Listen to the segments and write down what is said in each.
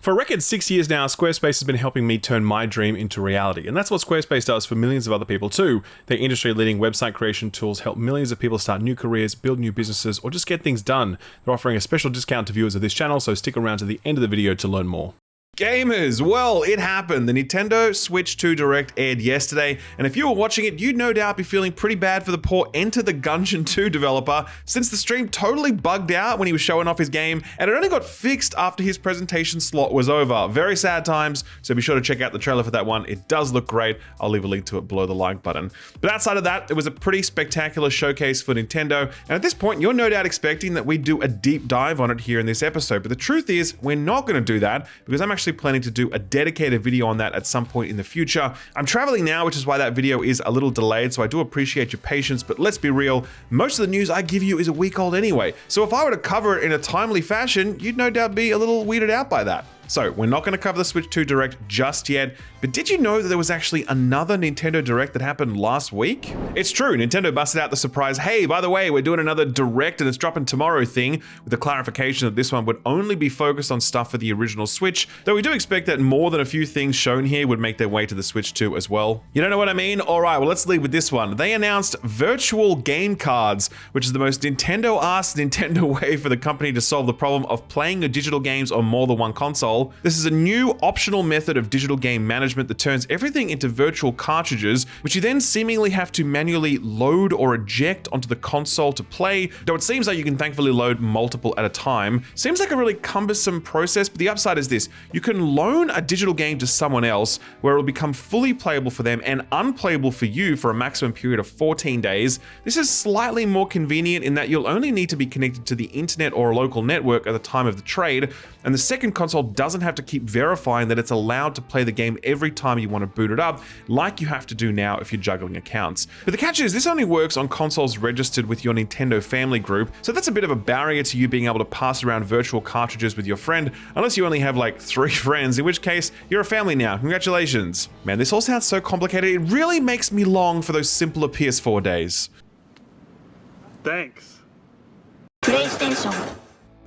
For a record 6 years now, Squarespace has been helping me turn my dream into reality, and that's what Squarespace does for millions of other people too. Their industry-leading website creation tools help millions of people start new careers, build new businesses, or just get things done. They're offering a special discount to viewers of this channel, so stick around to the end of the video to learn more. Gamers, well, it happened. The Nintendo Switch 2 Direct aired yesterday, and if you were watching it, you'd no doubt be feeling pretty bad for the poor Enter the Gungeon 2 developer, since the stream totally bugged out when he was showing off his game, and it only got fixed after his presentation slot was over. Very sad times, so be sure to check out the trailer for that one. It does look great. I'll leave a link to it below the like button. But outside of that, it was a pretty spectacular showcase for Nintendo, and at this point, you're no doubt expecting that we do a deep dive on it here in this episode, but the truth is, we're not going to do that, because I'm actually planning to do a dedicated video on that at some point in the future. I'm traveling now, which is why that video is a little delayed, so I do appreciate your patience, but let's be real, most of the news I give you is a week old anyway, so if I were to cover it in a timely fashion, you'd no doubt be a little weirded out by that. So, we're not going to cover the Switch 2 Direct just yet, but did you know that there was actually another Nintendo Direct that happened last week? It's true, Nintendo busted out the surprise, hey, by the way, we're doing another Direct and it's dropping tomorrow thing, with the clarification that this one would only be focused on stuff for the original Switch, though we do expect that more than a few things shown here would make their way to the Switch 2 as well. You don't know what I mean? Alright, well let's lead with this one. They announced virtual game cards, which is the most Nintendo-ass Nintendo way for the company to solve the problem of playing your digital games on more than one console. This is a new optional method of digital game management that turns everything into virtual cartridges, which you then seemingly have to manually load or eject onto the console to play, though it seems like you can thankfully load multiple at a time. Seems like a really cumbersome process, but the upside is this. You can loan a digital game to someone else where it'll become fully playable for them and unplayable for you for a maximum period of 14 days. This is slightly more convenient in that you'll only need to be connected to the internet or a local network at the time of the trade, and the second console doesn't have to keep verifying that it's allowed to play the game every time you want to boot it up, like you have to do now if you're juggling accounts. But the catch is, this only works on consoles registered with your Nintendo family group, so that's a bit of a barrier to you being able to pass around virtual cartridges with your friend, unless you only have like 3 friends, in which case, you're a family now. Congratulations. Man, this all sounds so complicated. It really makes me long for those simpler PS4 days. Thanks. PlayStation.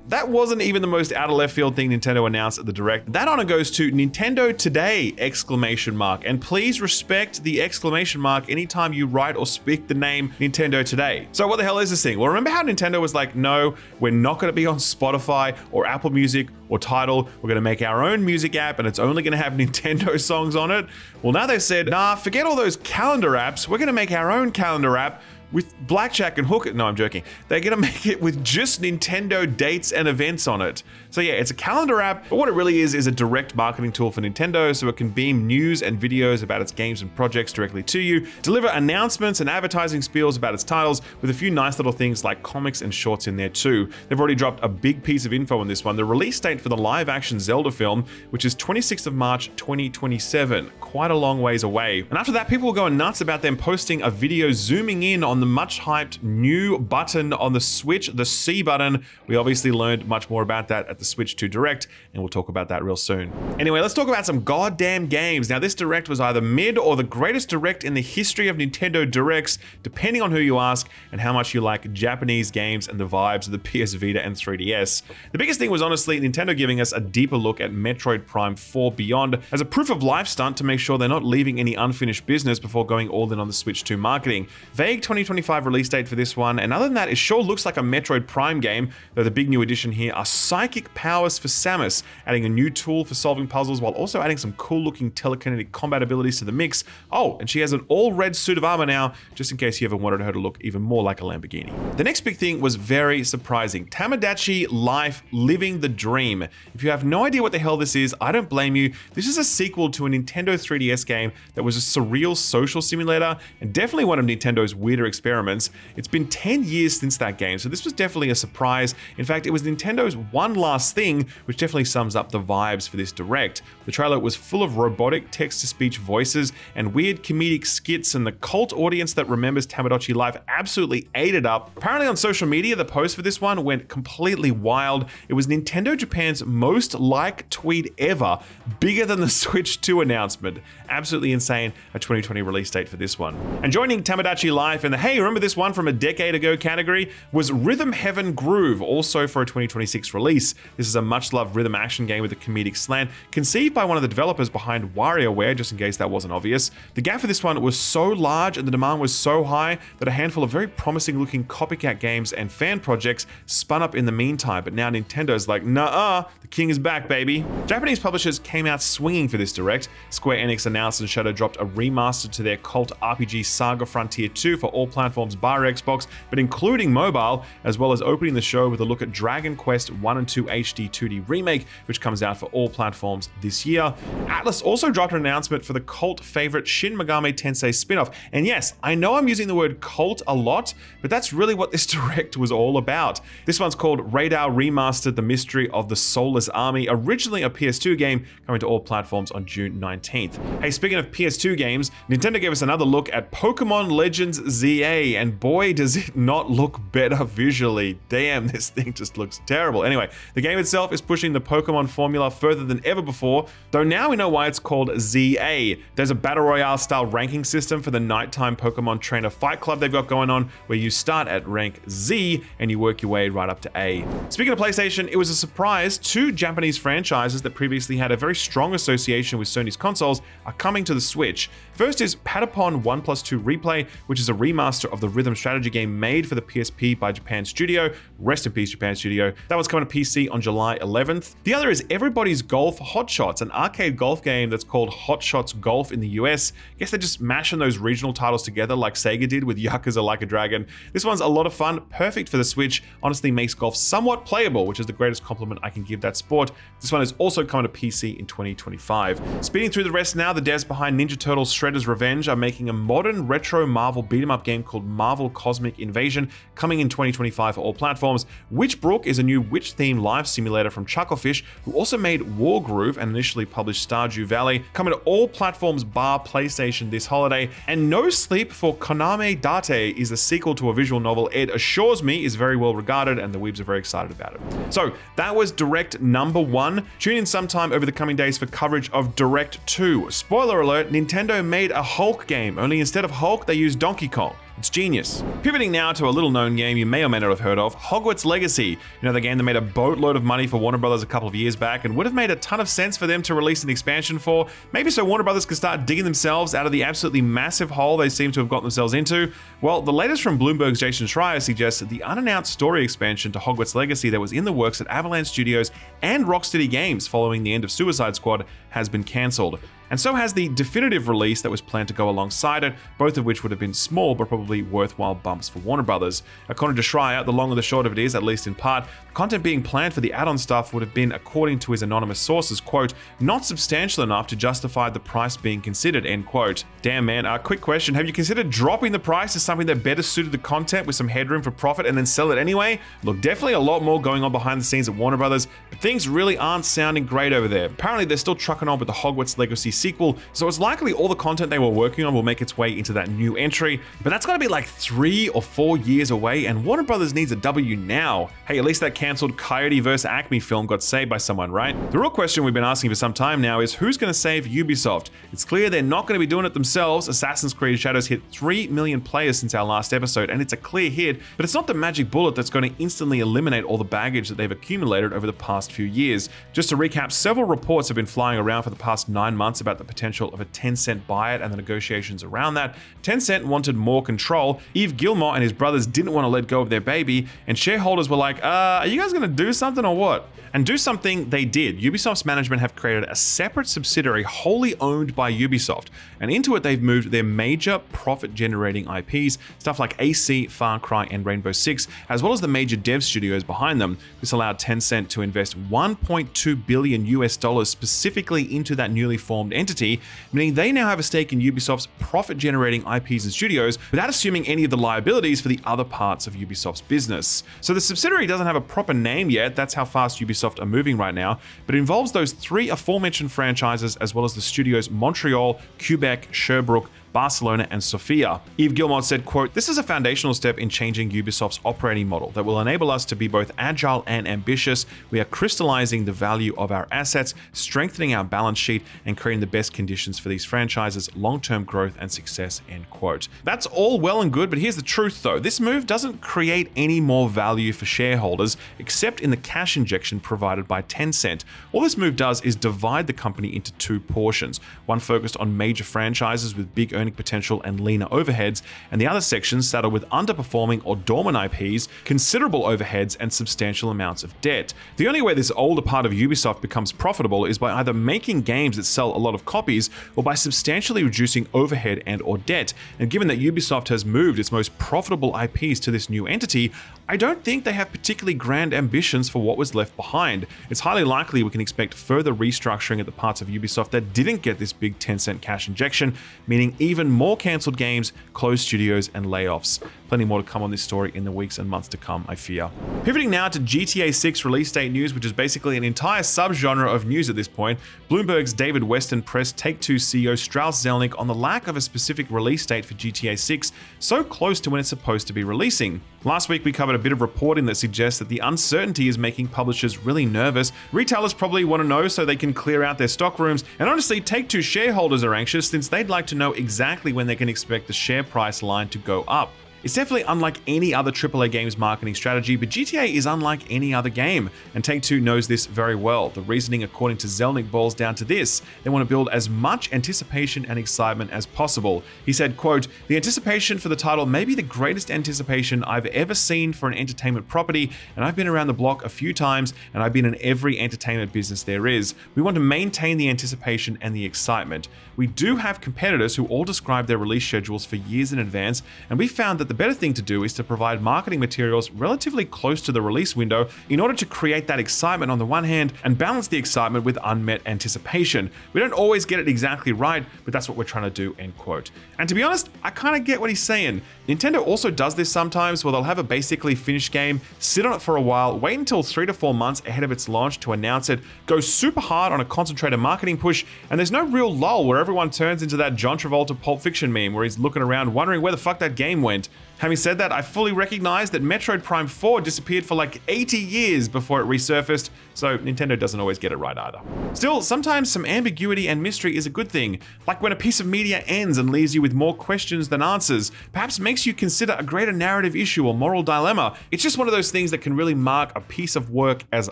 That wasn't even the most out of left field thing Nintendo announced at the Direct. That honor goes to Nintendo Today! And please respect the exclamation mark anytime you write or speak the name Nintendo Today. So what the hell is this thing? Well, remember how Nintendo was like, no, we're not going to be on Spotify or Apple Music or Tidal. We're going to make our own music app and it's only going to have Nintendo songs on it. Well, now they've said, nah, forget all those calendar apps. We're going to make our own calendar app with blackjack and hook. No, I'm joking. They're gonna make it with just Nintendo dates and events on it. So yeah, it's a calendar app, but what it really is a direct marketing tool for Nintendo, so it can beam news and videos about its games and projects directly to you, deliver announcements and advertising spiels about its titles, with a few nice little things like comics and shorts in there too. They've already dropped a big piece of info on this one, the release date for the live-action Zelda film, which is 26th of March 2027, quite a long ways away. And after that, people were going nuts about them posting a video zooming in on the much hyped new button on the Switch, the C button. We obviously learned much more about that at the Switch 2 Direct, and we'll talk about that real soon. Anyway, let's talk about some goddamn games. Now, this Direct was either mid or the greatest Direct in the history of Nintendo Directs, depending on who you ask and how much you like Japanese games and the vibes of the PS Vita and 3DS. The biggest thing was honestly Nintendo giving us a deeper look at Metroid Prime 4 Beyond as a proof of life stunt to make sure they're not leaving any unfinished business before going all in on the Switch 2 marketing. Vague 2025 release date for this one, and other than that, it sure looks like a Metroid Prime game, though the big new addition here are psychic powers for Samus, adding a new tool for solving puzzles while also adding some cool looking telekinetic combat abilities to the mix. Oh, and she has an all red suit of armor now, just in case you ever wanted her to look even more like a Lamborghini. The next big thing was very surprising. Tamagotchi Life Living the Dream. If you have no idea what the hell this is, I don't blame you. This is a sequel to a Nintendo 3DS game that was a surreal social simulator and definitely one of Nintendo's weirder experiments. It's been 10 years since that game, so this was definitely a surprise. In fact, it was Nintendo's one last thing, which definitely sums up the vibes for this Direct. The trailer was full of robotic text-to-speech voices and weird comedic skits, and the cult audience that remembers Tamagotchi Life absolutely ate it up. Apparently on social media, the post for this one went completely wild. It was Nintendo Japan's most liked tweet ever, bigger than the Switch 2 announcement. Absolutely insane, a 2020 release date for this one. And joining Tamagotchi Life in the hey, remember this one from a decade ago category was Rhythm Heaven Groove, also for a 2026 release. This is a much-loved rhythm action game with a comedic slant, conceived by one of the developers behind WarioWare, just in case that wasn't obvious. The gap for this one was so large and the demand was so high that a handful of very promising-looking copycat games and fan projects spun up in the meantime, but now Nintendo's like, nah, the king is back, baby. Japanese publishers came out swinging for this direct. Square Enix announced and Shadow dropped a remaster to their cult RPG Saga Frontier 2 for all platforms bar Xbox, but including mobile, as well as opening the show with a look at Dragon Quest 1 and 2 HD 2D remake, which comes out for all platforms this year. Atlus also dropped an announcement for the cult favorite Shin Megami Tensei spin-off. And yes, I know I'm using the word cult a lot, but that's really what this direct was all about. This one's called Radar Remastered: The Mystery of the Soulless Army, originally a PS2 game, coming to all platforms on June 19th. Hey, speaking of PS2 games, Nintendo gave us another look at Pokemon Legends ZA, and boy does it not look better visually. Damn, this thing just looks terrible. Anyway, the game itself is pushing the Pokemon formula further than ever before, though now we know why it's called ZA. There's a Battle Royale style ranking system for the nighttime Pokemon trainer fight club they've got going on, where you start at rank Z and you work your way right up to A. Speaking of PlayStation, it was a surprise. Two Japanese franchises that previously had a very strong association with Sony's consoles are coming to the Switch. First is Patapon 1+2 Replay, which is a remaster of the rhythm strategy game made for the PSP by Japan Studio. Rest in peace, Japan Studio. That one's coming to PC on July 11th. The other is Everybody's Golf Hot Shots, an arcade golf game that's called Hot Shots Golf in the US. Guess they're just mashing those regional titles together like Sega did with Yakuza Like a Dragon. This one's a lot of fun, perfect for the Switch, honestly makes golf somewhat playable, which is the greatest compliment I can give that sport. This one is also coming to PC in 2025. Speeding through the rest now, the devs behind Ninja Turtles Shredder's Revenge are making a modern retro Marvel beat-em-up game called Marvel Cosmic Invasion, coming in 2025 for all platforms. Witchbrook is a new witch-themed live simulator from Chucklefish, who also made Wargroove and initially published Stardew Valley, coming to all platforms bar PlayStation this holiday. And No Sleep for Koname Date is the sequel to a visual novel Ed assures me is very well regarded, and the weebs are very excited about it. So that was Direct number 1. Tune in sometime over the coming days for coverage of Direct 2. Spoiler alert, Nintendo made a Hulk game, only instead of Hulk, they used Donkey Kong. It's genius. Pivoting now to a little known game you may or may not have heard of, Hogwarts Legacy. You know, the game that made a boatload of money for Warner Brothers a couple of years back and would have made a ton of sense for them to release an expansion for, maybe so Warner Brothers could start digging themselves out of the absolutely massive hole they seem to have gotten themselves into. Well, the latest from Bloomberg's Jason Schreier suggests that the unannounced story expansion to Hogwarts Legacy that was in the works at Avalanche Studios and Rocksteady Games following the end of Suicide Squad has been cancelled. And so has the definitive release that was planned to go alongside it, both of which would have been small but probably worthwhile bumps for Warner Brothers. According to Schreier, the long and the short of it is, at least in part, the content being planned for the add-on stuff would have been, according to his anonymous sources, quote, not substantial enough to justify the price being considered, end quote. Damn man, quick question, have you considered dropping the price to something that better suited the content with some headroom for profit and then sell it anyway? Look, definitely a lot more going on behind the scenes at Warner Brothers, but things really aren't sounding great over there. Apparently they're still trucking on with the Hogwarts Legacy sequel, so it's likely all the content they were working on will make its way into that new entry, but that's gotta be like 3 or 4 years away, and Warner Brothers needs a W now. Hey, at least that cancelled Coyote vs. Acme film got saved by someone, right? The real question we've been asking for some time now is who's gonna save Ubisoft? It's clear they're not gonna be doing it themselves. Assassin's Creed Shadows hit 3 million players since our last episode, and it's a clear hit, but it's not the magic bullet that's gonna instantly eliminate all the baggage that they've accumulated over the past few years. Just to recap, several reports have been flying around for the past 9 months about the potential of a Tencent buyout and the negotiations around that. Tencent wanted more control. Yves Guillemot and his brothers didn't want to let go of their baby, and shareholders were like, are you guys gonna do something or what? And do something they did. Ubisoft's management have created a separate subsidiary wholly owned by Ubisoft, and into it they've moved their major profit-generating IPs, stuff like AC, Far Cry, and Rainbow Six, as well as the major dev studios behind them. This allowed Tencent to invest $1.2 billion US specifically into that newly formed entity, meaning they now have a stake in Ubisoft's profit-generating IPs and studios without assuming any of the liabilities for the other parts of Ubisoft's business. So the subsidiary doesn't have a proper name yet, that's how fast Ubisoft are moving right now, but it involves those 3 aforementioned franchises as well as the studios Montreal, Quebec, Sherbrooke, Barcelona, and Sofia. Yves Guillemot said, quote, "This is a foundational step in changing Ubisoft's operating model that will enable us to be both agile and ambitious. We are crystallizing the value of our assets, strengthening our balance sheet, and creating the best conditions for these franchises' long-term growth and success," end quote. That's all well and good, but here's the truth though. This move doesn't create any more value for shareholders, except in the cash injection provided by Tencent. All this move does is divide the company into two portions, one focused on major franchises with big earning potential and leaner overheads, and the other section saddled with underperforming or dormant IPs, considerable overheads, and substantial amounts of debt. The only way this older part of Ubisoft becomes profitable is by either making games that sell a lot of copies or by substantially reducing overhead and or debt. And given that Ubisoft has moved its most profitable IPs to this new entity, I don't think they have particularly grand ambitions for what was left behind. It's highly likely we can expect further restructuring at the parts of Ubisoft that didn't get this big 10-cent cash injection, meaning even more cancelled games, closed studios, and layoffs. Plenty more to come on this story in the weeks and months to come, I fear. Pivoting now to GTA 6 release date news, which is basically an entire subgenre of news at this point. Bloomberg's David Weston pressed Take-Two CEO Strauss Zelnick on the lack of a specific release date for GTA 6 so close to when it's supposed to be releasing. Last week we covered a bit of reporting that suggests that the uncertainty is making publishers really nervous. Retailers probably want to know so they can clear out their stock rooms, and honestly Take-Two shareholders are anxious since they'd like to know exactly when they can expect the share price line to go up. It's definitely unlike any other AAA games marketing strategy, but GTA is unlike any other game, and Take-Two knows this very well. The reasoning, according to Zelnick, boils down to this: they want to build as much anticipation and excitement as possible. He said, quote, "The anticipation for the title may be the greatest anticipation I've ever seen for an entertainment property, and I've been around the block a few times, and I've been in every entertainment business there is. We want to maintain the anticipation and the excitement. We do have competitors who all describe their release schedules for years in advance, and we found that the better thing to do is to provide marketing materials relatively close to the release window in order to create that excitement on the one hand and balance the excitement with unmet anticipation. We don't always get it exactly right, but that's what we're trying to do," end quote. And to be honest, I kind of get what he's saying. Nintendo also does this sometimes, where they'll have a basically finished game, sit on it for a while, wait until 3 to 4 months ahead of its launch to announce it, go super hard on a concentrated marketing push, and there's no real lull where everyone turns into that John Travolta Pulp Fiction meme where he's looking around wondering where the fuck that game went. Having said that, I fully recognize that Metroid Prime 4 disappeared for like 80 years before it resurfaced, so Nintendo doesn't always get it right either. Still, sometimes some ambiguity and mystery is a good thing, like when a piece of media ends and leaves you with more questions than answers, perhaps makes you consider a greater narrative issue or moral dilemma. It's just one of those things that can really mark a piece of work as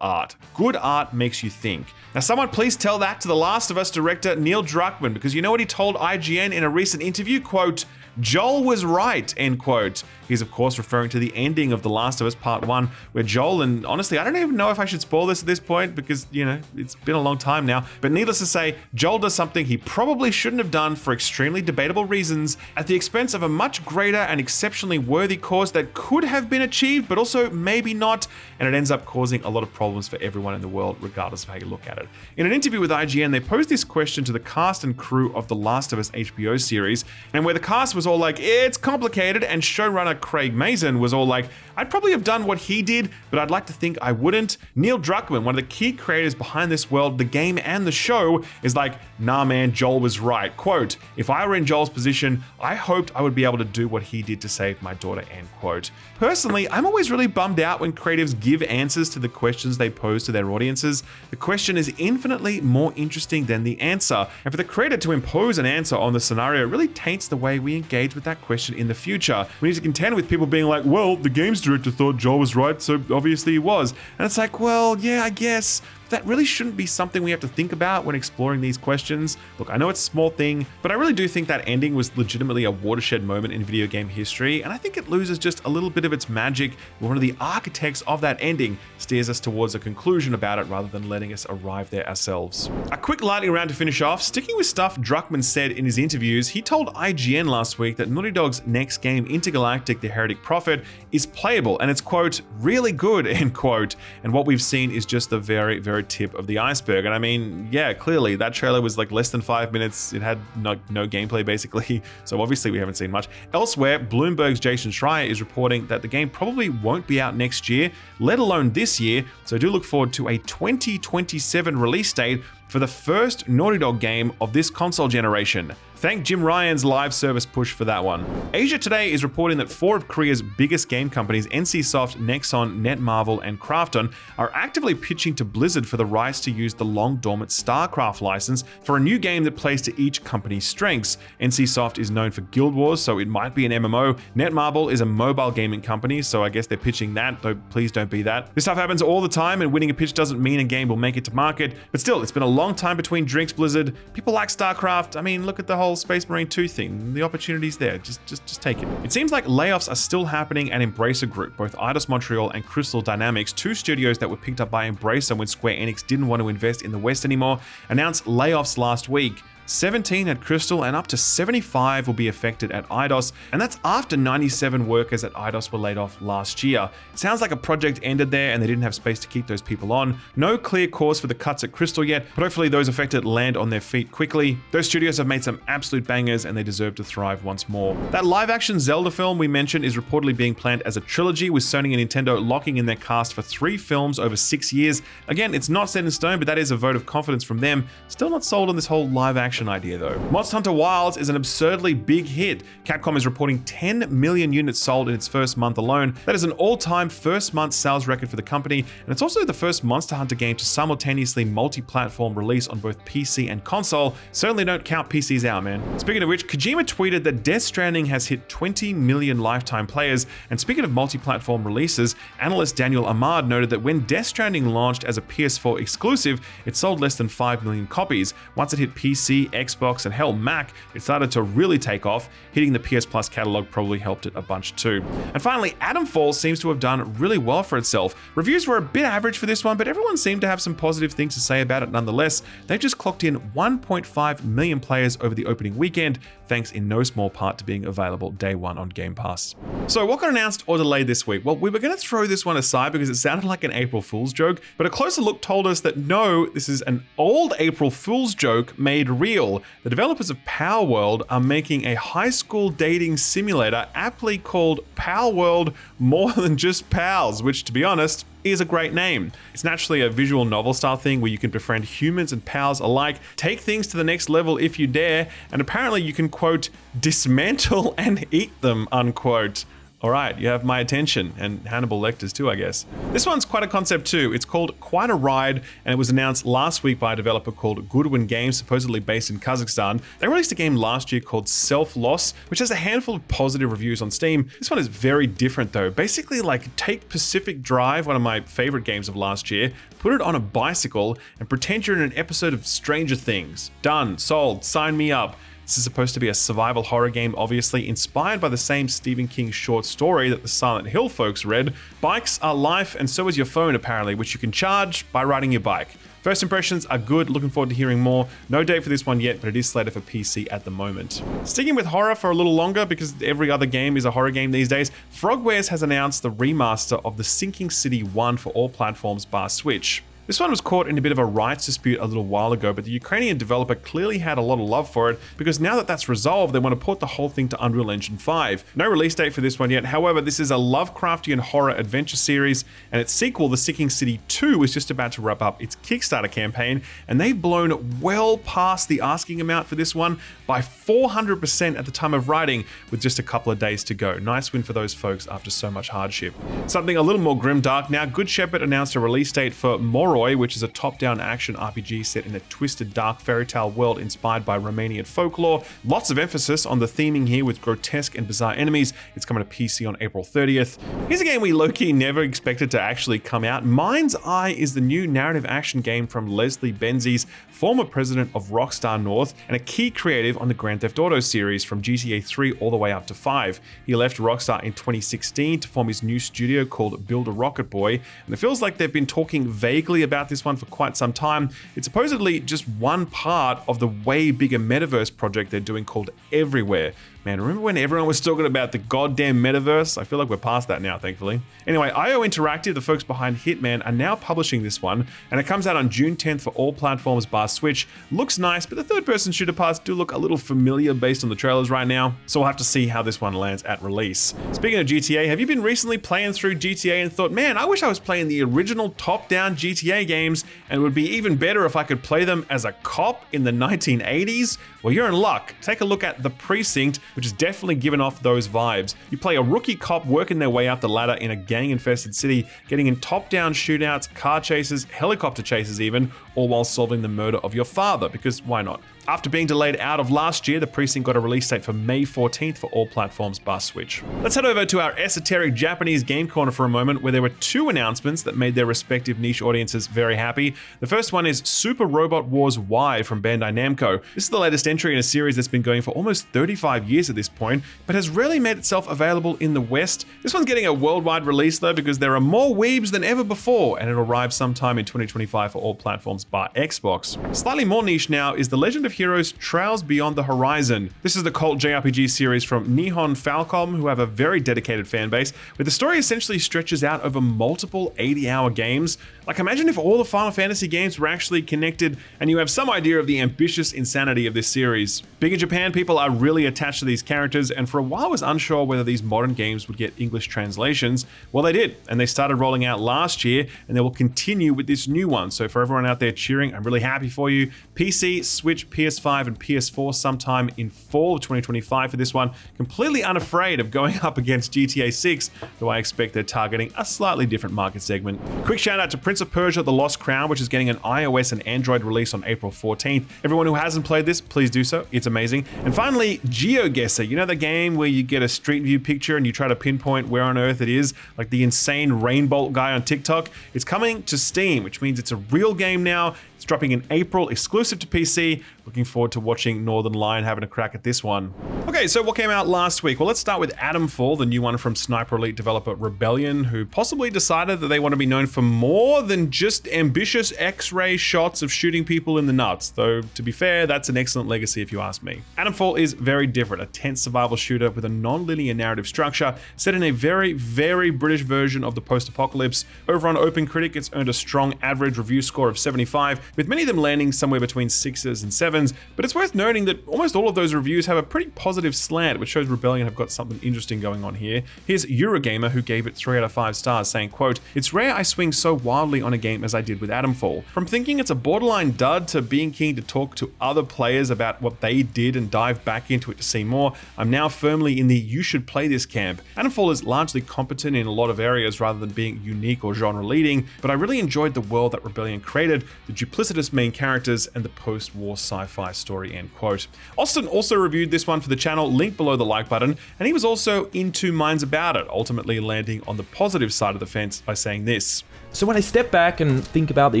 art. Good art makes you think. Now someone please tell that to The Last of Us director Neil Druckmann, because you know what he told IGN in a recent interview, quote, "Joel was right," end quote. He's of course referring to the ending of The Last of Us Part 1, where Joel, and honestly I don't even know if I should spoil this at this point because, you know, it's been a long time now, but needless to say, Joel does something he probably shouldn't have done for extremely debatable reasons at the expense of a much greater and exceptionally worthy cause that could have been achieved, but also maybe not, and it ends up causing a lot of problems for everyone in the world, regardless of how you look at it. In an interview with IGN, they posed this question to the cast and crew of The Last of Us HBO series, and where the cast was all like, "It's complicated," and showrunner Craig Mazin was all like, "I'd probably have done what he did, but I'd like to think I wouldn't." Neil Druckmann, one of the key creators behind this world, the game and the show, is like, "Nah man, Joel was right. Quote, if I were in Joel's position, I hoped I would be able to do what he did to save my daughter," end quote. Personally, I'm always really bummed out when creatives give answers to the questions they pose to their audiences. The question is infinitely more interesting than the answer, and for the creator to impose an answer on the scenario really taints the way we engage with that question in the future. We need to contend with people being like, "Well, the games director thought Joel was right, so obviously he was." And it's like, well, yeah, I guess. That really shouldn't be something we have to think about when exploring these questions. Look, I know it's a small thing, but I really do think that ending was legitimately a watershed moment in video game history, and I think it loses just a little bit of its magic when one of the architects of that ending steers us towards a conclusion about it rather than letting us arrive there ourselves. A quick lightning round to finish off. Sticking with stuff Druckmann said in his interviews, he told IGN last week that Naughty Dog's next game, Intergalactic: The Heretic Prophet, is playable, and it's, quote, "really good," end quote. And what we've seen is just the very, very tip of the iceberg. And I mean, yeah, clearly that trailer was like less than 5 minutes. It had no gameplay basically. So obviously we haven't seen much. Elsewhere, Bloomberg's Jason Schreier is reporting that the game probably won't be out next year, let alone this year. So do look forward to a 2027 release date. for the first Naughty Dog game of this console generation. Thank Jim Ryan's live service push for that one. Asia Today is reporting that 4 of Korea's biggest game companies, NCSoft, Nexon, Netmarble, and Krafton, are actively pitching to Blizzard for the rights to use the long-dormant StarCraft license for a new game that plays to each company's strengths. NCSoft is known for Guild Wars, so it might be an MMO. Netmarble is a mobile gaming company, so I guess they're pitching that, though please don't be that. This stuff happens all the time, and winning a pitch doesn't mean a game will make it to market. But still, it's been a long time between drinks, Blizzard. People like StarCraft. I mean, look at the whole Space Marine 2 thing. The opportunity's there. Just take it. It seems like layoffs are still happening at Embracer Group. Both Eidos Montreal and Crystal Dynamics, 2 studios that were picked up by Embracer when Square Enix didn't want to invest in the West anymore, announced layoffs last week. 17 at Crystal and up to 75 will be affected at Eidos, and that's after 97 workers at Eidos were laid off last year. It sounds like a project ended there and they didn't have space to keep those people on. No clear cause for the cuts at Crystal yet, but hopefully those affected land on their feet quickly. Those studios have made some absolute bangers and they deserve to thrive once more. That live-action Zelda film we mentioned is reportedly being planned as a trilogy, with Sony and Nintendo locking in their cast for 3 films over 6 years. Again, it's not set in stone, but that is a vote of confidence from them. Still not sold on this whole live-action idea though. Monster Hunter Wilds is an absurdly big hit. Capcom is reporting 10 million units sold in its first month alone. That is an all-time first month sales record for the company, and it's also the first Monster Hunter game to simultaneously multi-platform release on both PC and console. Certainly don't count PCs out, man. Speaking of which, Kojima tweeted that Death Stranding has hit 20 million lifetime players, and speaking of multi-platform releases, analyst Daniel Ahmad noted that when Death Stranding launched as a PS4 exclusive, it sold less than 5 million copies. Once it hit PC, Xbox, and hell, Mac, it started to really take off. Hitting the PS Plus catalog probably helped it a bunch too. And finally, Adam Falls seems to have done really well for itself. Reviews were a bit average for this one, but everyone seemed to have some positive things to say about it nonetheless. They've just clocked in 1.5 million players over the opening weekend, thanks in no small part to being available day one on Game Pass. So what got announced or delayed this week? Well, we were going to throw this one aside because it sounded like an April Fool's joke, but a closer look told us that no, this is an old April Fool's joke made real. The developers of Power World are making a high school dating simulator aptly called Power World More Than Just Pals, which, to be honest, is a great name. It's naturally a visual novel style thing where you can befriend humans and pals alike, take things to the next level if you dare, and apparently you can, quote, dismantle and eat them, unquote. All right, you have my attention, and Hannibal Lecter's too, I guess. This one's quite a concept too. It's called Quite a Ride, and it was announced last week by a developer called Goodwin Games, supposedly based in Kazakhstan. They released a game last year called Self-Loss, which has a handful of positive reviews on Steam. This one is very different though. Basically, like, take Pacific Drive, one of my favorite games of last year, put it on a bicycle, and pretend you're in an episode of Stranger Things. Done, sold, sign me up. This is supposed to be a survival horror game, obviously inspired by the same Stephen King short story that the Silent Hill folks read. Bikes are life, and so is your phone apparently, which you can charge by riding your bike. First impressions are good, looking forward to hearing more. No date for this one yet, but it is slated for PC at the moment. Sticking with horror for a little longer, because every other game is a horror game these days, Frogwares has announced the remaster of The Sinking City 1 for all platforms bar Switch. This one was caught in a bit of a rights dispute a little while ago, but the Ukrainian developer clearly had a lot of love for it, because now that that's resolved, they want to port the whole thing to Unreal Engine 5. No release date for this one yet. However, this is a Lovecraftian horror adventure series, and its sequel, The Sinking City 2, is just about to wrap up its Kickstarter campaign, and they've blown well past the asking amount for this one by 400% at the time of writing, with just a couple of days to go. Nice win for those folks after so much hardship. Something a little more grimdark now. Good Shepherd announced a release date for Moroi, which is a top-down action RPG set in a twisted, dark fairy tale world inspired by Romanian folklore. Lots of emphasis on the theming here with grotesque and bizarre enemies. It's coming to PC on April 30th. Here's a game we low-key never expected to actually come out. Mind's Eye is the new narrative action game from Leslie Benzies, former president of Rockstar North and a key creative on the Grand Theft Auto series from GTA 3 all the way up to 5. He left Rockstar in 2016 to form his new studio called Build a Rocket Boy, and it feels like they've been talking vaguely about this one for quite some time. It's supposedly just one part of the way bigger metaverse project they're doing called Everywhere. Man, remember when everyone was talking about the goddamn metaverse? I feel like we're past that now, thankfully. Anyway, IO Interactive, the folks behind Hitman, are now publishing this one, and it comes out on June 10th for all platforms bar Switch. Looks nice, but the third-person shooter parts do look a little familiar based on the trailers right now, so we'll have to see how this one lands at release. Speaking of GTA, have you been recently playing through GTA and thought, man, I wish I was playing the original top-down GTA games, and it would be even better if I could play them as a cop in the 1980s? Well, you're in luck. Take a look at The Precinct, which is definitely giving off those vibes. You play a rookie cop working their way up the ladder in a gang-infested city, getting in top-down shootouts, car chases, helicopter chases even, all while solving the murder of your father, because why not? After being delayed out of last year, The Precinct got a release date for May 14th for all platforms bar Switch. Let's head over to our esoteric Japanese game corner for a moment, where there were two announcements that made their respective niche audiences very happy. The first one is Super Robot Wars Y from Bandai Namco. This is the latest entry in a series that's been going for almost 35 years at this point, but has rarely made itself available in the West. This one's getting a worldwide release though, because there are more weebs than ever before, and it'll arrive sometime in 2025 for all platforms bar Xbox. Slightly more niche now is The Legend of Heroes Trails Beyond the Horizon. This is the cult JRPG series from Nihon Falcom, who have a very dedicated fan base, where the story essentially stretches out over multiple 80-hour games. Like, imagine if all the Final Fantasy games were actually connected, and you have some idea of the ambitious insanity of this series. Big in Japan, people are really attached to these characters, and for a while was unsure whether these modern games would get English translations. Well, they did, and they started rolling out last year, and they will continue with this new one. So for everyone out there cheering, I'm really happy for you. PC, Switch, PS5, and PS4 sometime in fall of 2025 for this one. Completely unafraid of going up against GTA 6, though I expect they're targeting a slightly different market segment. Quick shout out to Prince of Persia: The Lost Crown, which is getting an iOS and Android release on April 14th. Everyone who hasn't played this, please do so. It's amazing. And finally, GeoGuessr. You know the game where you get a street view picture and you try to pinpoint where on earth it is, like the insane Rainbolt guy on TikTok? It's coming to Steam, which means it's a real game now. It's dropping in April, exclusive to PC. Looking forward to watching Northern Lion having a crack at this one. Okay, so what came out last week? Well, let's start with Atomfall, the new one from Sniper Elite developer Rebellion, who possibly decided that they want to be known for more than just ambitious X-ray shots of shooting people in the nuts. Though, to be fair, that's an excellent legacy if you ask me. Atomfall is very different, a tense survival shooter with a non-linear narrative structure, set in a very, very British version of the post-apocalypse. Over on OpenCritic, it's earned a strong average review score of 75, with many of them landing somewhere between 6s and 7s, but it's worth noting that almost all of those reviews have a pretty positive slant, which shows Rebellion have got something interesting going on here. Here's Eurogamer, who gave it 3 out of 5 stars, saying, quote, "It's rare I swing so wildly on a game as I did with Atomfall. From thinking it's a borderline dud to being keen to talk to other players about what they did and dive back into it to see more, I'm now firmly in the you should play this camp. Atomfall is largely competent in a lot of areas rather than being unique or genre leading, but I really enjoyed the world that Rebellion created, the duplicitous main characters, and the post-war sci-fi story," end quote. Austin also reviewed this one for the channel, link below the like button, and he was also in two minds about it, ultimately landing on the positive side of the fence by saying this. So when I step back and think about the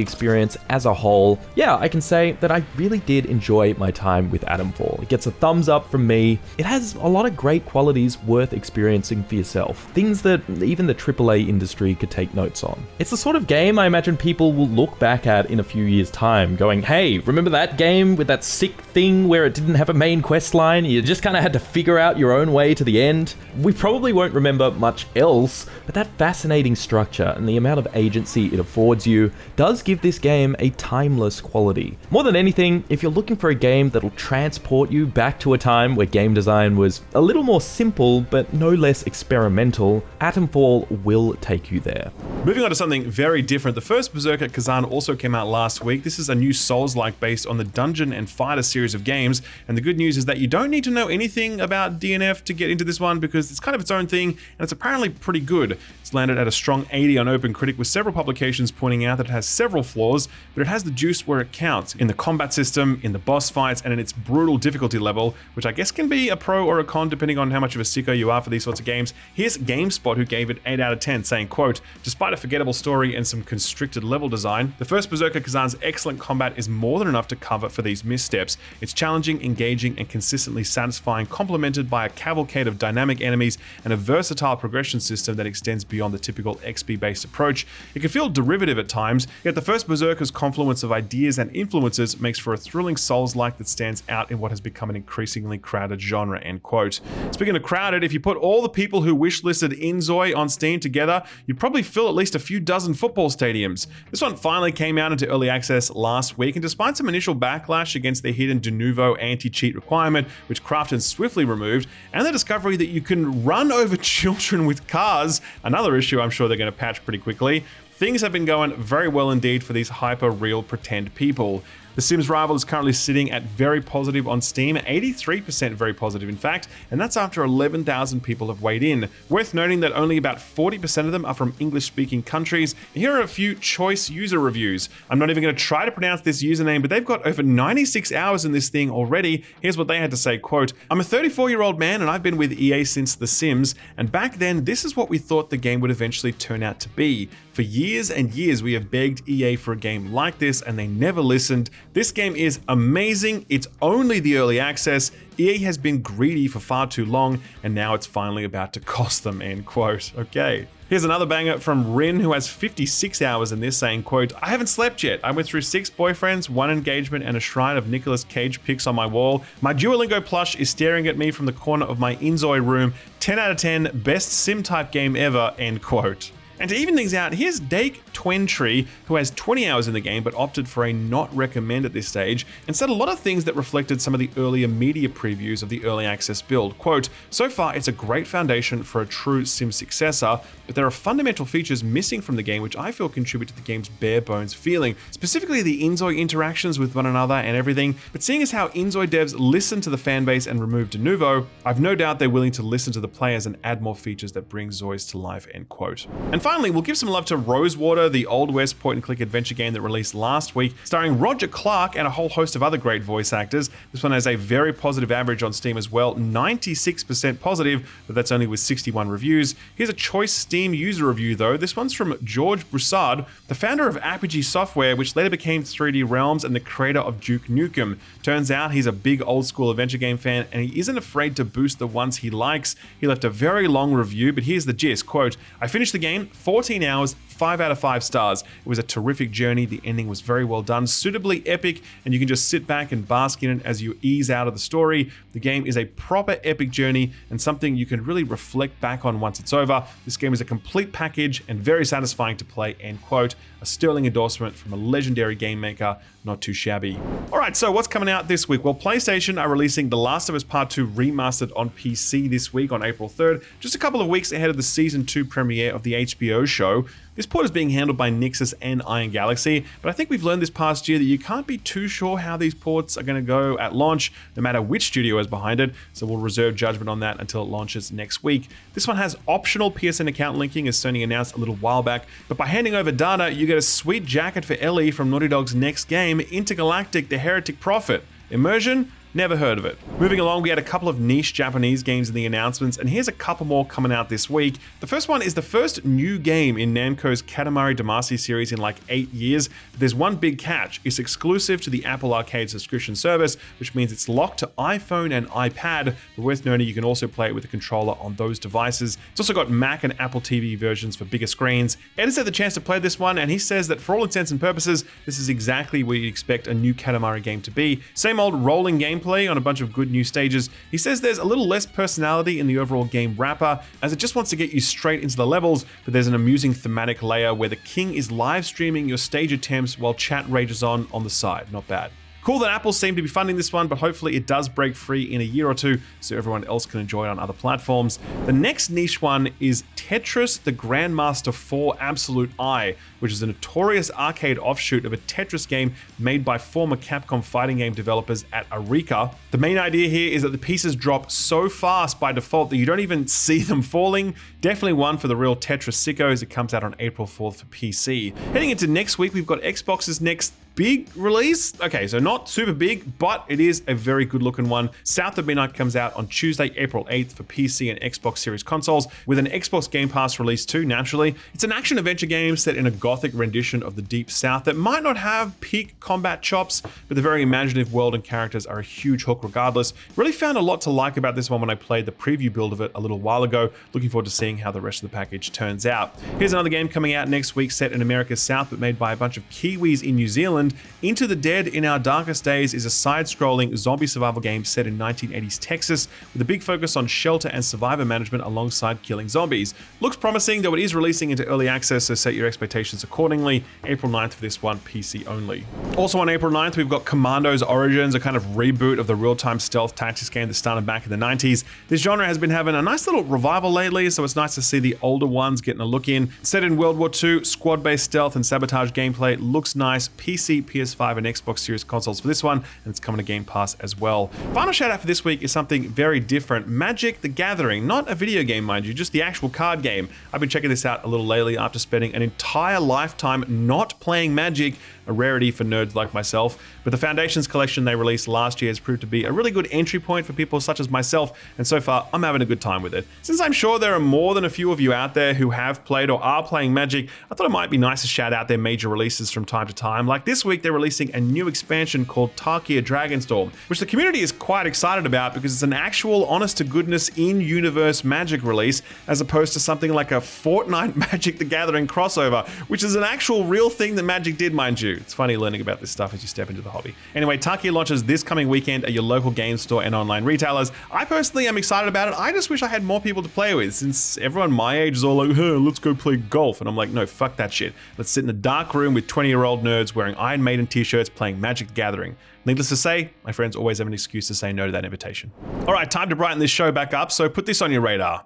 experience as a whole, yeah, I can say that I really did enjoy my time with Atomfall. It gets a thumbs up from me. It has a lot of great qualities worth experiencing for yourself, things that even the AAA industry could take notes on. It's the sort of game I imagine people will look back at in a few years' time, going, hey, remember that game with that sick thing where it didn't have a main quest line? You just kind of had to figure out your own way to the end? We probably won't remember much else, but that fascinating structure and the amount of agency it affords you does give this game a timeless quality. More than anything, if you're looking for a game that'll transport you back to a time where game design was a little more simple but no less experimental, Atomfall will take you there. Moving on to something very different, the first Berserker Kazan also came out last week. This is a new Souls-like based on the Dungeon and Fighter series of games, and the good news is that you don't need to know anything about DNF to get into this one because it's kind of its own thing, and it's apparently pretty good. It's landed at a strong 80 on OpenCritic, with several publications pointing out that it has several flaws, but it has the juice where it counts, in the combat system, in the boss fights, and in its brutal difficulty level, which I guess can be a pro or a con depending on how much of a sicko you are for these sorts of games. Here's GameSpot, who gave it 8 out of 10, saying, quote, "Despite a forgettable story and some constricted level design, the first Berserker Kazan's excellent combat is more than enough to cover for these missteps. It's challenging, engaging, and consistently satisfying, complemented by a cavalcade of dynamic enemies and a versatile progression system that extends beyond the typical XP-based approach. It can feel derivative at times, yet the first Berserker's confluence of ideas and influences makes for a thrilling Souls-like that stands out in what has become an increasingly crowded genre, end quote. Speaking of crowded, if you put all the people who wishlisted Inzoi on Steam together, you'd probably fill at least a few dozen football stadiums. This one finally came out into early access last week, and despite some initial backlash against the hidden de novo anti-cheat requirement, which Krafton swiftly removed, and the discovery that you can run over children with cars, another issue I'm sure they're going to patch pretty quickly, things have been going very well indeed for these hyper-real pretend people. The Sims Rival is currently sitting at very positive on Steam, 83% very positive in fact, and that's after 11,000 people have weighed in. Worth noting that only about 40% of them are from English-speaking countries. Here are a few choice user reviews. I'm not even going to try to pronounce this username, but they've got over 96 hours in this thing already. Here's what they had to say, quote, "I'm a 34-year-old man and I've been with EA since The Sims, and back then this is what we thought the game would eventually turn out to be. For years and years we have begged EA for a game like this and they never listened. This game is amazing, it's only the early access, EA has been greedy for far too long, and now it's finally about to cost them," end quote. Okay. Here's another banger from Rin, who has 56 hours in this, saying, quote, "I haven't slept yet. I went through 6 boyfriends, 1 engagement, and a shrine of Nicolas Cage pics on my wall. My Duolingo plush is staring at me from the corner of my Inzoi room. 10 out of 10, best sim-type game ever," end quote. And to even things out, here's Dake Twentree, who has 20 hours in the game but opted for a not recommend at this stage, and said a lot of things that reflected some of the earlier media previews of the early access build. Quote, "So far it's a great foundation for a true Sim successor, but there are fundamental features missing from the game which I feel contribute to the game's bare bones feeling, specifically the Inzoi interactions with one another and everything, but seeing as how Inzoi devs listen to the fanbase and remove de novo, I've no doubt they're willing to listen to the players and add more features that bring Zois to life," end quote. And finally, we'll give some love to Rosewater, the Old West point-and-click adventure game that released last week, starring Roger Clark and a whole host of other great voice actors. This one has a very positive average on Steam as well, 96% positive, but that's only with 61 reviews. Here's a choice Steam user review though. This one's from George Broussard, the founder of Apogee Software, which later became 3D Realms, and the creator of Duke Nukem. Turns out he's a big old-school adventure game fan, and he isn't afraid to boost the ones he likes. He left a very long review, but here's the gist, quote, "I finished the game, 14 hours, 5 out of 5 stars. It was a terrific journey. The ending was very well done, suitably epic, and you can just sit back and bask in it as you ease out of the story. The game is a proper epic journey and something you can really reflect back on once it's over. This game is a complete package and very satisfying to play," end quote. A sterling endorsement from a legendary game maker, not too shabby. Alright, so what's coming out this week? Well, PlayStation are releasing The Last of Us Part 2 Remastered on PC this week on April 3rd, just a couple of weeks ahead of the Season 2 premiere of the HBO show. This port is being handled by Nixxes and Iron Galaxy, but I think we've learned this past year that you can't be too sure how these ports are going to go at launch, no matter which studio is behind it, so we'll reserve judgment on that until it launches next week. This one has optional PSN account linking, as Sony announced a little while back, but by handing over data, you get a sweet jacket for Ellie from Naughty Dog's next game, Intergalactic: The Heretic Prophet. Immersion? Never heard of it. Moving along, we had a couple of niche Japanese games in the announcements, and here's a couple more coming out this week. The first one is the first new game in Namco's Katamari Damacy series in like 8 years, but there's one big catch. It's exclusive to the Apple Arcade subscription service, which means it's locked to iPhone and iPad, but worth noting you can also play it with a controller on those devices. It's also got Mac and Apple TV versions for bigger screens. Ed has had the chance to play this one, and he says that for all intents and purposes, this is exactly what you'd expect a new Katamari game to be. Same old rolling gameplay on a bunch of good new stages. He says there's a little less personality in the overall game wrapper, as it just wants to get you straight into the levels, but there's an amusing thematic layer where the king is live streaming your stage attempts while chat rages on the side. Not bad. Cool that Apple seem to be funding this one, but hopefully it does break free in a year or two so everyone else can enjoy it on other platforms. The next niche one is Tetris the Grandmaster 4 Absolute Eye, which is a notorious arcade offshoot of a Tetris game made by former Capcom fighting game developers at Arika. The main idea here is that the pieces drop so fast by default that you don't even see them falling. Definitely one for the real Tetris sickos. It comes out on April 4th for PC. Heading into next week, we've got Xbox's next big release. Okay, so not super big, but it is a very good looking one. South of Midnight comes out on Tuesday, April 8th for PC and Xbox Series consoles, with an Xbox Game Pass release too, naturally. It's an action-adventure game set in a gothic rendition of the Deep South that might not have peak combat chops, but the very imaginative world and characters are a huge hook regardless. Really found a lot to like about this one when I played the preview build of it a little while ago. Looking forward to seeing how the rest of the package turns out. Here's another game coming out next week set in America's South, but made by a bunch of Kiwis in New Zealand. Into the Dead in Our Darkest Days is a side-scrolling zombie survival game set in 1980s Texas, with a big focus on shelter and survivor management alongside killing zombies. Looks promising, though it is releasing into early access, so set your expectations accordingly. April 9th for this one, PC only. Also on April 9th, we've got Commando's Origins, a kind of reboot of the real-time stealth tactics game that started back in the 90s. This genre has been having a nice little revival lately, so it's nice to see the older ones getting a look in. Set in World War II, squad-based stealth and sabotage gameplay, looks nice. PC, PS5 and Xbox Series consoles for this one, and it's coming to Game Pass as well. Final shout out for this week is something very different. Magic the Gathering, not a video game mind you, just the actual card game. I've been checking this out a little lately after spending an entire lifetime not playing Magic, a rarity for nerds like myself. But the Foundations collection they released last year has proved to be a really good entry point for people such as myself, and so far I'm having a good time with it. Since I'm sure there are more than a few of you out there who have played or are playing Magic, I thought it might be nice to shout out their major releases from time to time. Like this week, they're releasing a new expansion called Tarkia Dragonstorm, which the community is quite excited about because it's an actual honest-to-goodness in-universe Magic release, as opposed to something like a Fortnite Magic the Gathering crossover, which is an actual real thing that Magic did, mind you. It's funny learning about this stuff as you step into the hobby. Anyway, Tarkia launches this coming weekend at your local game store and online retailers. I personally am excited about it. I just wish I had more people to play with, since everyone my age is all like, hey, let's go play golf. And I'm like, no, fuck that shit. Let's sit in a dark room with 20-year-old nerds wearing Iron Maiden t-shirts playing Magic the Gathering. Needless to say, my friends always have an excuse to say no to that invitation. All right, time to brighten this show back up, so put this on your radar.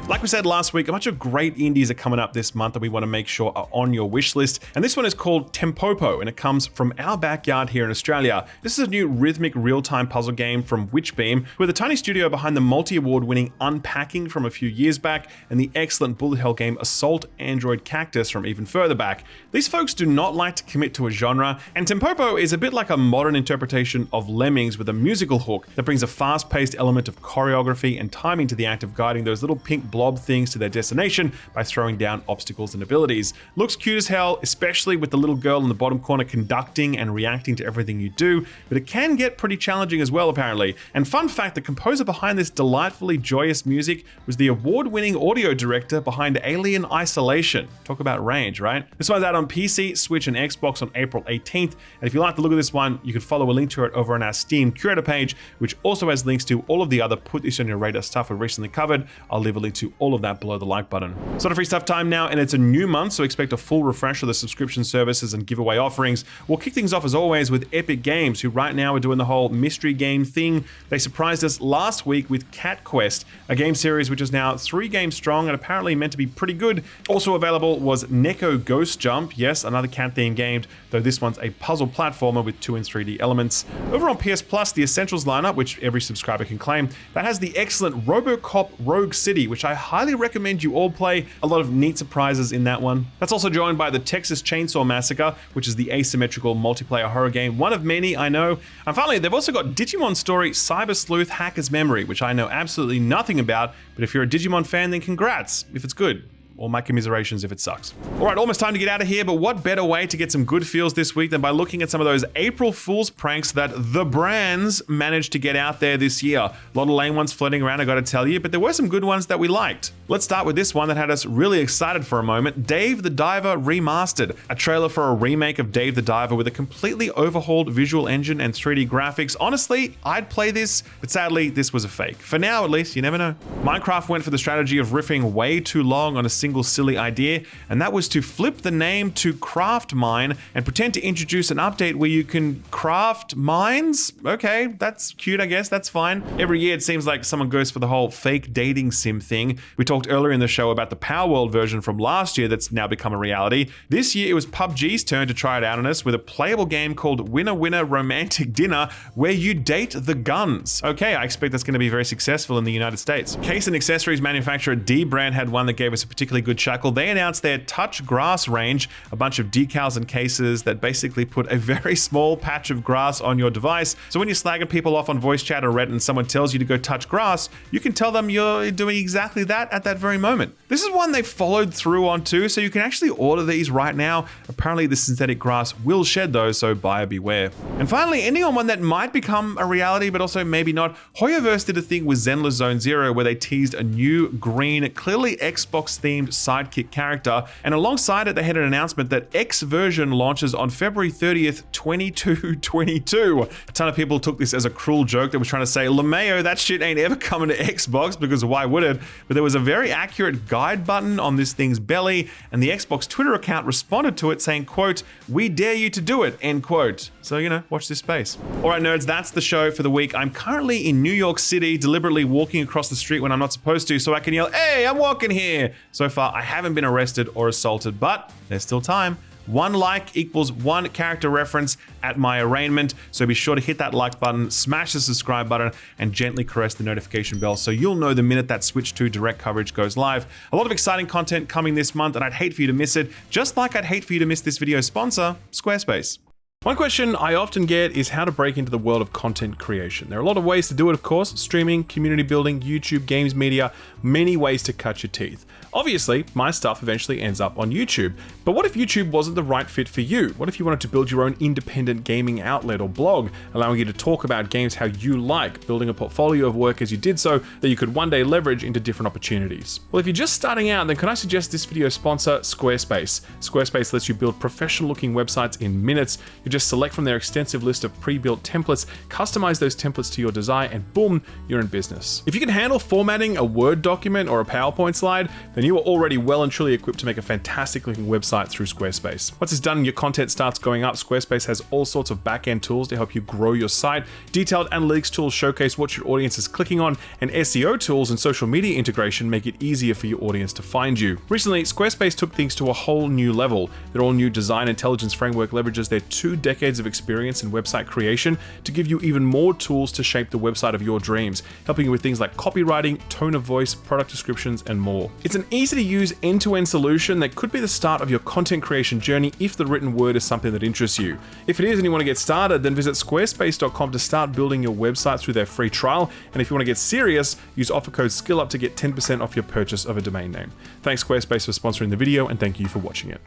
Like we said last week, a bunch of great indies are coming up this month that we want to make sure are on your wish list. And this one is called Tempopo, and it comes from our backyard here in Australia. This is a new rhythmic real-time puzzle game from Witchbeam, with a tiny studio behind the multi-award winning Unpacking from a few years back, and the excellent bullet hell game Assault Android Cactus from even further back. These folks do not like to commit to a genre, and Tempopo is a bit like a modern interpretation of Lemmings with a musical hook that brings a fast-paced element of choreography and timing to the act of guiding those little pink blob things to their destination by throwing down obstacles and abilities. Looks cute as hell, especially with the little girl in the bottom corner conducting and reacting to everything you do, but it can get pretty challenging as well, apparently. And fun fact, the composer behind this delightfully joyous music was the award-winning audio director behind Alien Isolation. Talk about range, right? This one's out on PC, Switch, and Xbox on April 18th, and if you like the look of this one, you can follow a link to it over on our Steam Curator page, which also has links to all of the other Put This On Your Radar stuff we've recently covered. I'll leave a link to all of that below the like button. Sort of free stuff time now, and it's a new month, so expect a full refresh of the subscription services and giveaway offerings. We'll kick things off as always with Epic Games, who right now are doing the whole mystery game thing. They surprised us last week with Cat Quest, a game series which is now 3 games strong and apparently meant to be pretty good. Also available was Neko Ghost Jump, yes, another cat themed game, though this one's a puzzle platformer with 2 and 3D elements. Over on PS Plus, the Essentials lineup, which every subscriber can claim, that has the excellent RoboCop Rogue City, which I highly recommend you all play. A lot of neat surprises in that one. That's also joined by the Texas Chainsaw Massacre, which is the asymmetrical multiplayer horror game, one of many, I know. And finally, they've also got Digimon Story Cyber Sleuth Hacker's Memory, which I know absolutely nothing about, but if you're a Digimon fan, then congrats if it's good. Or my commiserations if it sucks. All right, almost time to get out of here, but what better way to get some good feels this week than by looking at some of those April Fool's pranks that the brands managed to get out there this year. A lot of lame ones floating around, I gotta tell you, but there were some good ones that we liked. Let's start with this one that had us really excited for a moment, Dave the Diver Remastered, a trailer for a remake of Dave the Diver with a completely overhauled visual engine and 3D graphics. Honestly, I'd play this, but sadly, this was a fake. For now, at least, you never know. Minecraft went for the strategy of riffing way too long on a single single silly idea, and that was to flip the name to Craft Mine and pretend to introduce an update where you can craft mines. Okay, that's cute, I guess. That's fine. Every year it seems like someone goes for the whole fake dating sim thing. We talked earlier in the show about the Power World version from last year that's now become a reality. This year it was PUBG's turn to try it out on us with a playable game called Winner Winner Romantic Dinner where you date the guns. Okay, I expect that's going to be very successful in the United States. Case and accessories manufacturer D Brand had one that gave us a particularly good chuckle. They announced their Touch Grass range, a bunch of decals and cases that basically put a very small patch of grass on your device. So when you're slagging people off on voice chat or Reddit and someone tells you to go touch grass, you can tell them you're doing exactly that at that very moment. This is one they followed through on too, so you can actually order these right now. Apparently the synthetic grass will shed those, so buyer beware. And finally, ending on one that might become a reality, but also maybe not, Hoyoverse did a thing with Zenless Zone Zero where they teased a new green, clearly Xbox-themed sidekick character, and alongside it they had an announcement that X version launches on February 30th, 2022. A ton of people took this as a cruel joke that was trying to say, LeMayo, that shit ain't ever coming to Xbox, because why would it? But there was a very accurate guide button on this thing's belly, and the Xbox Twitter account responded to it saying, quote, "We dare you to do it," end quote. So, watch this space. All right, nerds, that's the show for the week. I'm currently in New York City, deliberately walking across the street when I'm not supposed to, so I can yell, "Hey, I'm walking here." So far, I haven't been arrested or assaulted, but there's still time. 1 like equals 1 character reference at my arraignment, so be sure to hit that like button, smash the subscribe button, and gently caress the notification bell so you'll know the minute that Switch 2 direct coverage goes live. A lot of exciting content coming this month, and I'd hate for you to miss it, just like I'd hate for you to miss this video's sponsor, Squarespace. One question I often get is how to break into the world of content creation. There are a lot of ways to do it, of course: streaming, community building, YouTube, games media, many ways to cut your teeth. Obviously, my stuff eventually ends up on YouTube, but what if YouTube wasn't the right fit for you? What if you wanted to build your own independent gaming outlet or blog, allowing you to talk about games how you like, building a portfolio of work as you did so that you could one day leverage into different opportunities? Well, if you're just starting out, then can I suggest this video's sponsor, Squarespace? Squarespace lets you build professional-looking websites in minutes. You just select from their extensive list of pre-built templates, customize those templates to your desire, and boom, you're in business. If you can handle formatting a Word document or a PowerPoint slide, then you are already well and truly equipped to make a fantastic looking website through Squarespace. Once it's done and your content starts going up, Squarespace has all sorts of back-end tools to help you grow your site. Detailed analytics tools showcase what your audience is clicking on, and SEO tools and social media integration make it easier for your audience to find you. Recently, Squarespace took things to a whole new level. Their all-new design intelligence framework leverages their 2 decades of experience in website creation to give you even more tools to shape the website of your dreams, helping you with things like copywriting, tone of voice, product descriptions, and more. It's an easy-to-use end-to-end solution that could be the start of your content creation journey if the written word is something that interests you. If it is and you want to get started, then visit squarespace.com to start building your website through their free trial, and if you want to get serious, use offer code SKILLUP to get 10% off your purchase of a domain name. Thanks Squarespace for sponsoring the video, and thank you for watching it.